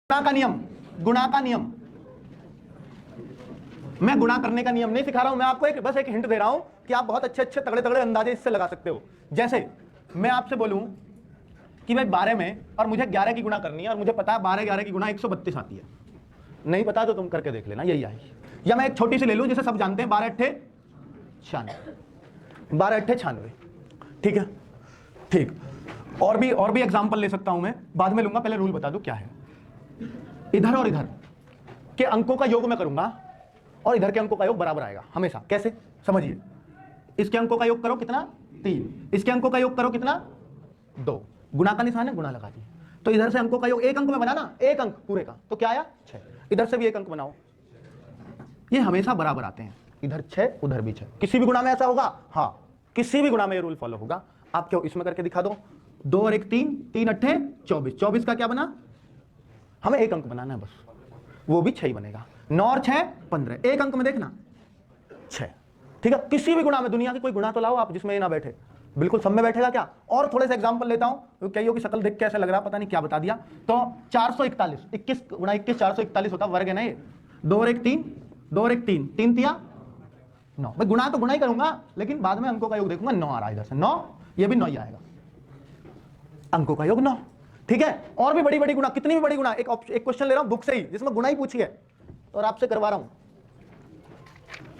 गुणा का नियम, गुणा का नियम। मैं गुणा करने का नियम नहीं सिखा रहा हूं, मैं आपको बस एक हिंट दे रहा हूं कि आप बहुत अच्छे अच्छे तगड़े तगड़े अंदाजे इससे लगा सकते हो। जैसे मैं आपसे बोलूं कि भाई 12 में और मुझे 11 की गुणा करनी है और मुझे पता है 12 11 की गुणा 132 आती है। नहीं पता तो तुम करके देख लेना, यही आएगी। या मैं एक छोटी सी ले लूं जिसे सब जानते हैं, 12 अट्ठे 96, 12 अट्ठे 96। ठीक है, ठीक। और भी एग्जांपल ले सकता हूं मैं, बाद में लूंगा, पहले रूल बता दूं क्या है। इधर और इधर के अंकों का योग मैं करूंगा और इधर के अंकों का योग बराबर आएगा हमेशा। कैसे, समझिए। इसके अंकों का योग करो कितना, 3। इसके अंकों का योग करो कितना, 2। गुणा का निशान है, गुणा लगा दी। तो इधर से अंकों का योग एक अंक में बनाना, एक अंक पूरे का, तो क्या आया 6। इधर से भी एक अंक बनाओ, ये हमेशा बराबर आते हैं। इधर 6 उधर भी 6। किसी भी गुणा में ऐसा होगा? हाँ, किसी भी गुणा में ये रूल फॉलो होगा। आप क्यों इसमें करके दिखा दो। 2 और 1 3, 3 अट्ठे 24। 24 का क्या बना, हमें एक अंक बनाना है बस, वो भी 6 ही बनेगा। 9 और 6 15, एक अंक में देखना 6। ठीक है, किसी भी गुणा में, दुनिया की कोई गुणा तो लाओ आप जिसमें ये ना बैठे। बिल्कुल सब में बैठेगा क्या? और थोड़े से एग्जांपल लेता हूं, कईयों की शक्ल देख के ऐसा लग रहा पता नहीं क्या बता दिया। तो 441, 21 गुणा 21 441 होता, वर्ग है ना ये। 2 और 1 3, 2 और 1 3, 3 तिया 9। भाई गुणा तो गुणा ही करूंगा, लेकिन बाद में अंकों का योग देखूंगा। 9 आ रहा है इधर से, 9, ये भी 9 ही आएगा, अंकों का योग 9। ठीक है, और भी बड़ी बड़ी गुणा, कितनी भी बड़ी गुणा। एक क्वेश्चन ले रहा हूं बुक से ही जिसमें गुणा ही पूछी है और आपसे करवा रहा हूं।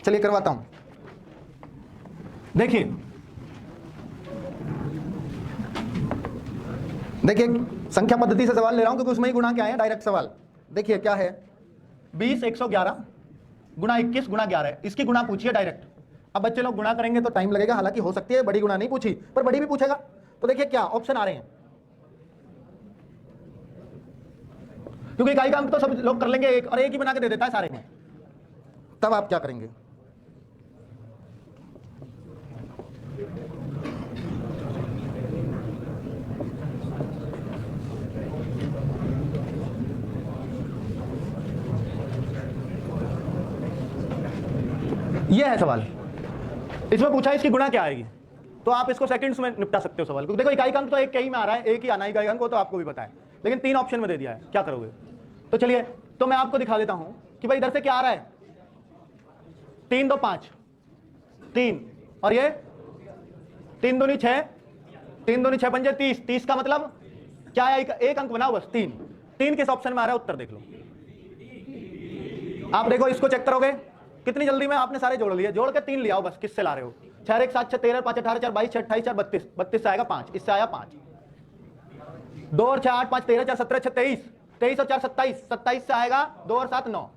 चलिए करवाता हूं। देखिए संख्या पद्धति से सवाल ले रहा हूं क्योंकि उसमें ही गुणा क्या है, डायरेक्ट सवाल। देखिए क्या है, 20 111 गुणा 21 गुणा 11, इसकी गुणा पूछिए डायरेक्ट। अब बच्चे लोग गुणा करेंगे तो टाइम लगेगा, हालांकि हो सकती है बड़ी गुणा नहीं पूछी पर बड़ी भी पूछेगा। तो देखिए क्या ऑप्शन आ रहे हैं, क्योंकि इकाई का अंक तो सब लोग कर लेंगे एक, और एक ही बना के दे देता है सारे में। तब आप क्या करेंगे, ये है सवाल। इसमें पूछा इसकी गुणा क्या आएगी, तो आप इसको सेकंड्स में निपटा सकते हो सवाल, क्योंकि देखो इकाई का अंक तो एक ही में आ रहा है, एक ही आना है इकाई अंक को, तो आपको भी पता है, लेकिन 3 ऑप्शन में दे दिया है, क्या करोगे। तो चलिए, तो मैं आपको दिखा देता हूं कि भाई इधर से क्या आ रहा है, 3 2 5 3, और ये 3 दूनी 6, 3 दूनी 6 पंजे 30। 30 का मतलब क्या है, एक अंक बनाओ बस, 3। 3 किस ऑप्शन में आ रहा है, उत्तर देख लो। आप देखो इसको चेक करोगे कितनी जल्दी में आपने सारे जोड़ लिए, जोड़ के 3 ले आओ बस, किससे ला रहे हो। 4 1 7 6 13 5 18 4 22 6 28 4 32, 32 से आएगा 5, इससे आया 5। 2 और 6 8 5 13 4 17 6 23, 23 और 4 27, 27 से आएगा 2 और 7 9,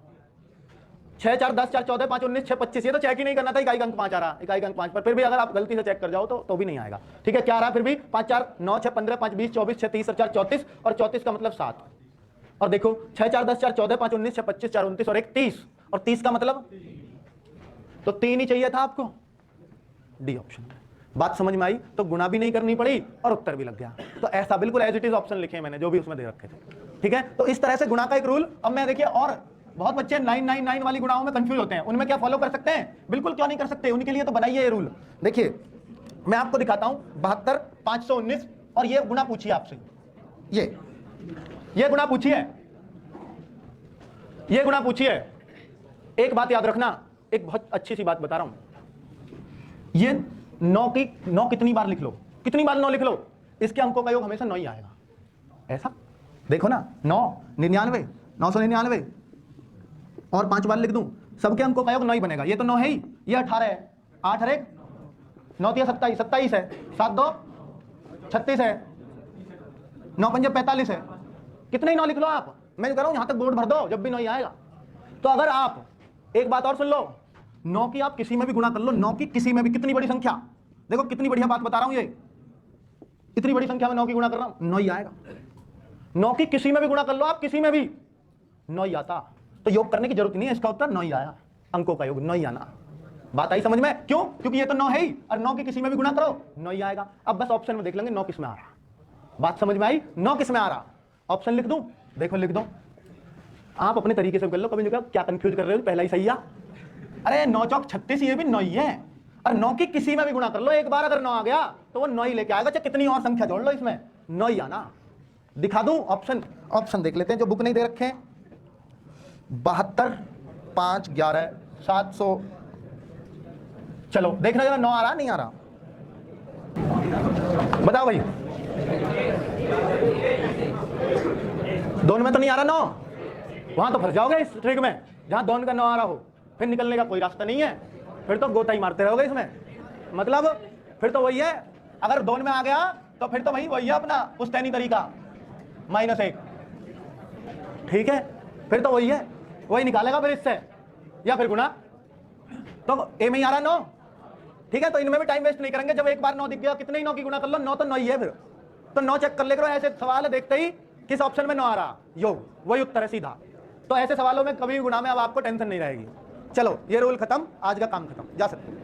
6 4 10 4 14 5 19 6 25। ये तो चेक ही नहीं करना था, इकाई अंक 5 आ रहा, इकाई अंक 5 पर फिर भी अगर आप गलती से चेक कर जाओ तो भी नहीं आएगा। ठीक है, क्या आ रहा है फिर भी, 5 4 9 6 15 5 20 24 6 30 और 4 34, और 34 का मतलब 7। और देखो 6 4 10 4 14 5 19 6 25 4 29 और 1 30, और 30 का मतलब तो 3 ही चाहिए था आपको, डी ऑप्शन। बात समझ में आई, तो गुणा भी नहीं करनी पड़ी और उत्तर भी लग गया। तो ऐसा बिल्कुल एज इट इज ऑप्शन लिखे मैंने जो भी उसमें दे रखे थे। ठीक है, तो इस तरह से गुणा का एक रूल। अब मैं देखिए, और बहुत बच्चे 999 वाली गुणाओं में कंफ्यूज होते हैं, उनमें क्या फॉलो कर सकते हैं, बिल्कुल क्यों नहीं कर सकते, उनके लिए तो बनाइए ये रूल। देखिए मैं आपको दिखाता हूं, 72 519, और ये गुणा पूछिए आपसे, ये गुणा पूछिए, ये गुणा पूछिए। एक बात याद रखना, एक बहुत अच्छी सी बात बता रहा हूं, ये 9 कितनी बार लिख लो, कितनी बार 9 लिख लो, इसके अंकों का योग हमेशा 9 ही आएगा। ऐसा देखो ना, 9 99 999, और 5 बार लिख दूं, सबके अंकों का योग 9 ही बनेगा। ये तो 9 है ही, ये 18 है, 8 और 1 9 3 27, 27 है, 7 2 36 है, 9 5 45 है। कितने ही 9 लिख लो आप, मैं कह रहा हूं यहां तक बोर्ड भर दो, जब भी 9 ही आएगा। तो अगर आप एक बात और सुन लो, 9 की आप किसी में भी गुणा कर लो, 9 की किसी में भी, कितनी बड़ी संख्या, देखो कितनी बढ़िया बात बता रहा हूं, ये इतनी बड़ी संख्या में 9 की गुणा कर रहा हूं, 9 ही आएगा। 9 की किसी में भी गुणा कर लो आप, किसी में भी 9 ही आता, तो योग करने की जरूरत नहीं है, इसका उत्तर 9 ही आया, अंकों का योग 9 ही आना। बात आई समझ में, क्यों, क्योंकि ये तो 9 है ही, और 9 की किसी में भी गुणा करो 9 ही आएगा। अब बस ऑप्शन में देख लेंगे 9 किस में आ रहा, बात समझ में आई, 9 किस में आ रहा, ऑप्शन लिख दूं, देखो लिख दो, आप अपने तरीके से कर लो, कभी नहीं क्या कंफ्यूज कर रहे हो, पहला ही सही है। अरे 9 चौक 36, ये भी 9 ही है, और 9 की किसी में भी गुणा कर लो, एक बार अगर 9 आ गया तो वो 9 ही लेके आएगा, चाहे कितनी और संख्या जोड़ लो, इसमें 9 ही आना। दिखा दूं ऑप्शन, ऑप्शन देख लेते हैं जो बुक नहीं दे रखे हैं। 72, 5, 11, 700। चलो देखना जरा 9 आ रहा नहीं आ रहा, बताओ भाई। दोनों में तो नहीं आ रहा 9, वहां तो फंस जाओगे इस ट्रिक में जहां दोनों का 9 आ रहा हो, फिर निकलने का कोई रास्ता नहीं है, फिर तो गोता ही मारते रहोगे इसमें। मतलब फिर तो वही है, अगर दोनों में आ गया तो फिर तो वही है अपना पुश्तैनी तरीका, -1, ठीक है, फिर तो वही है, वही निकालेगा फिर इससे, या फिर गुना। तो ए में ही आ रहा 9, ठीक है, तो इनमें भी टाइम वेस्ट नहीं करेंगे। जब एक बार 9 दिख गया, कितने ही 9 की गुना कर लो, 9 तो 9 ही है, फिर तो 9 चेक कर ले करो। ऐसे सवाल है, देखते ही किस ऑप्शन में 9 आ रहा, योग, वही उत्तर है सीधा। तो ऐसे सवालों में कभी भी गुना में अब आपको टेंशन नहीं रहेगी। चलो ये रूल खत्म, आज का काम खत्म, जा सकते हो।